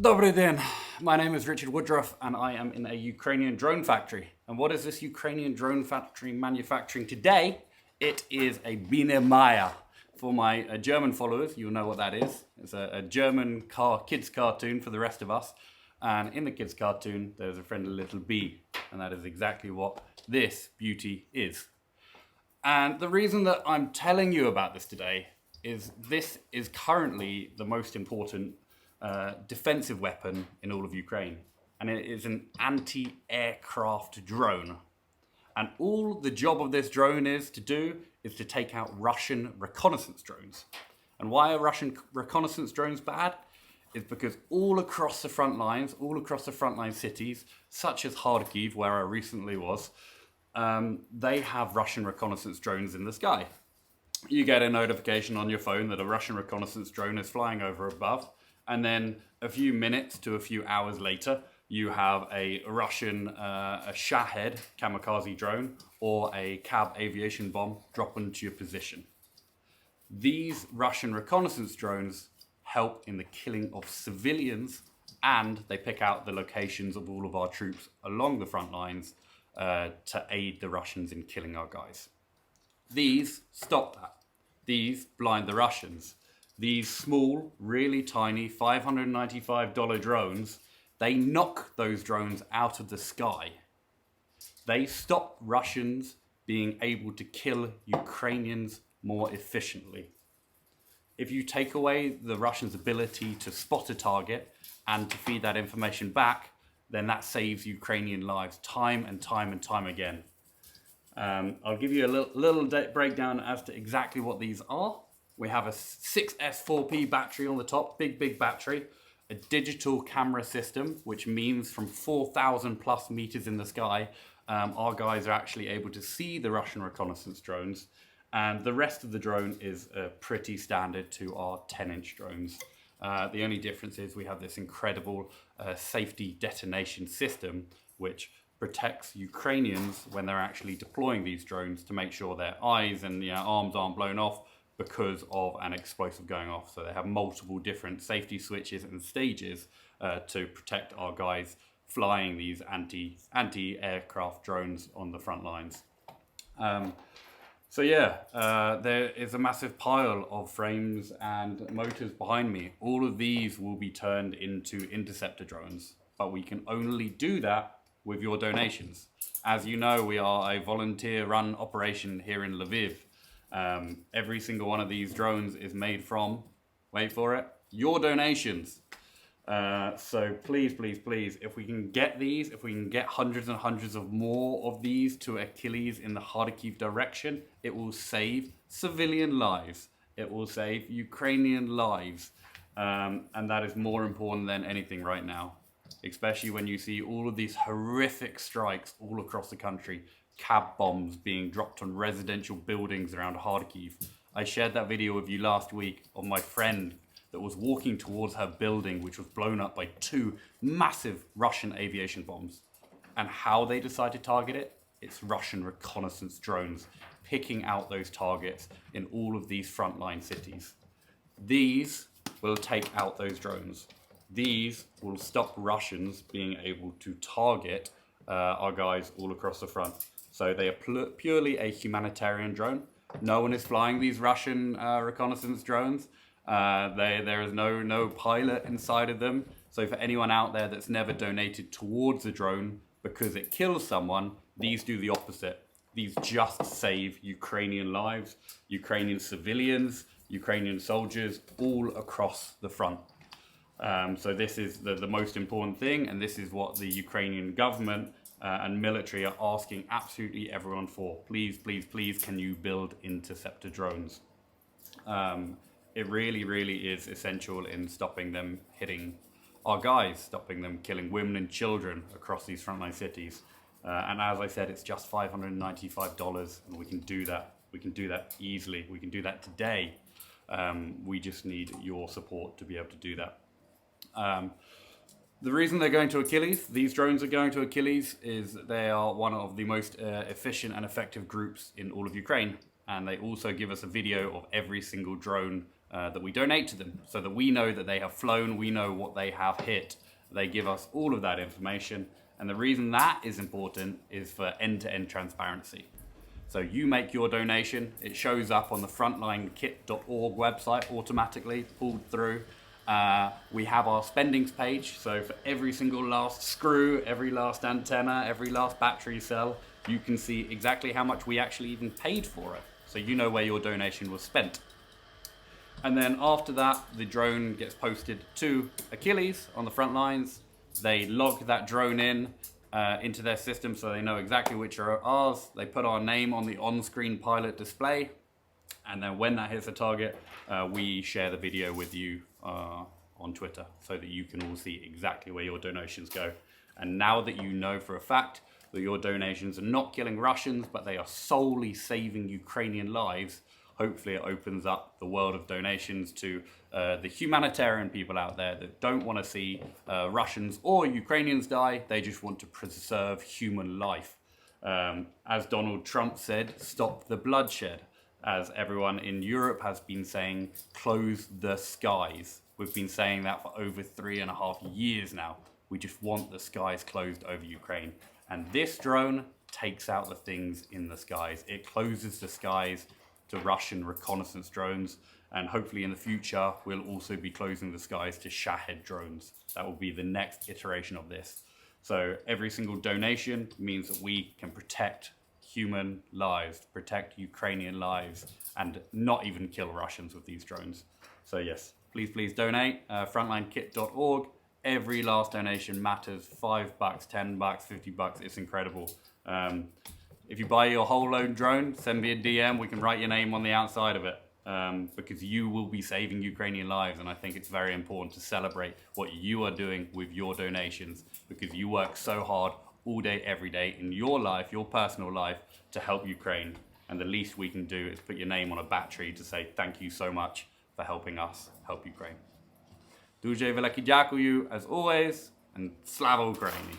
Dobry den. My name is Richard Woodruff and I am in a Ukrainian drone factory. And what is this Ukrainian drone factory manufacturing today? It is a Biene Maja. For my German followers, you'll know what that is. It's a German kids cartoon for the rest of us. And in the kids cartoon, there's a friendly little bee. And that is exactly what this beauty is. And the reason that I'm telling you about this today is this is currently the most important defensive weapon in all of Ukraine. And it is an anti-aircraft drone. And all the job of this drone is to take out Russian reconnaissance drones. And why are Russian reconnaissance drones bad? It's because all across the front lines, all across the frontline cities, such as Kharkiv, where I recently was, they have Russian reconnaissance drones in the sky. You get a notification on your phone that a Russian reconnaissance drone is flying over above, and then a few minutes to a few hours later, you have a Russian a Shahed kamikaze drone or a Cab aviation bomb drop into your position. These Russian reconnaissance drones help in the killing of civilians, and they pick out the locations of all of our troops along the front lines to aid the Russians in killing our guys. These stop that. These blind the Russians. These small, really tiny $595 drones, they knock those drones out of the sky. They stop Russians being able to kill Ukrainians more efficiently. If you take away the Russians' ability to spot a target and to feed that information back, then that saves Ukrainian lives time and time and time again. I'll give you a little breakdown as to exactly what these are. We have a 6S4P battery on the top, big battery, a digital camera system, which means from 4,000 plus meters in the sky, our guys are actually able to see the Russian reconnaissance drones. And the rest of the drone is pretty standard to our 10-inch drones. The only difference is we have this incredible safety detonation system, which protects Ukrainians when they're actually deploying these drones to make sure their eyes and arms aren't blown off because of an explosive going off. So they have multiple different safety switches and stages to protect our guys flying these anti-aircraft drones on the front lines. There is a massive pile of frames and motors behind me. All of these will be turned into interceptor drones, but we can only do that with your donations. As you know, we are a volunteer-run operation here in Lviv. Every single one of these drones is made from, wait for it, your donations. So please, if we can get these, if we can get hundreds and hundreds of more of these to Achilles in the Kharkiv direction, it will save civilian lives. It will save Ukrainian lives. And that is more important than anything right now, especially when you see all of these horrific strikes all across the country. Cab bombs being dropped on residential buildings around Kharkiv. I shared that video with you last week of my friend that was walking towards her building, which was blown up by 2 massive Russian aviation bombs. And how they decide to target it? It's Russian reconnaissance drones picking out those targets in all of these frontline cities. These will take out those drones. These will stop Russians being able to target our guys all across the front. So they are purely a humanitarian drone. No one is flying these Russian reconnaissance drones. There is no pilot inside of them. So for anyone out there that's never donated towards a drone because it kills someone, these do the opposite. These just save Ukrainian lives, Ukrainian civilians, Ukrainian soldiers all across the front. So this is the most important thing, and this is what the Ukrainian government and military are asking absolutely everyone for. Please, can you build interceptor drones? It really is essential in stopping them hitting our guys, stopping them killing women and children across these frontline cities. And as I said, it's just $595, and we can do that. We can do that easily. We can do that today. We just need your support to be able to do that. The reason they're going to Achilles, these drones are going to Achilles, is they are one of the most efficient and effective groups in all of Ukraine. And they also give us a video of every single drone that we donate to them, so that we know that they have flown, we know what they have hit. They give us all of that information. And the reason that is important is for end-to-end transparency. So you make your donation, it shows up on the frontlinekit.org website automatically, pulled through. We have our spendings page, so for every single last screw, every last antenna, every last battery cell, you can see exactly how much we actually even paid for it. So you know where your donation was spent. And then after that, the drone gets posted to Achilles on the front lines. They log that drone in into their system so they know exactly which are ours. They put our name on the on-screen pilot display. And then when that hits a target, we share the video with you on Twitter so that you can all see exactly where your donations go. And now that you know for a fact that your donations are not killing Russians, but they are solely saving Ukrainian lives, hopefully it opens up the world of donations to the humanitarian people out there that don't want to see Russians or Ukrainians die. They just want to preserve human life. As Donald Trump said, stop the bloodshed. As everyone in Europe has been saying, close the skies. We've been saying that for over 3.5 years now. We just want the skies closed over Ukraine. And this drone takes out the things in the skies. It closes the skies to Russian reconnaissance drones. And hopefully in the future, we'll also be closing the skies to Shahed drones. That will be the next iteration of this. So every single donation means that we can protect human lives, protect Ukrainian lives, and not even kill Russians with these drones. So yes, please donate, frontlinekit.org. Every last donation matters. $5, $10, $50, it's incredible. If you buy your whole load drone, send me a DM, we can write your name on the outside of it. Because you will be saving Ukrainian lives, and I think it's very important to celebrate what you are doing with your donations, because you work so hard all day, every day in your life, your personal life, to help Ukraine. And the least we can do is put your name on a battery to say thank you so much for helping us help Ukraine. Дуже велике дякую, as always, and Slava Ukraini.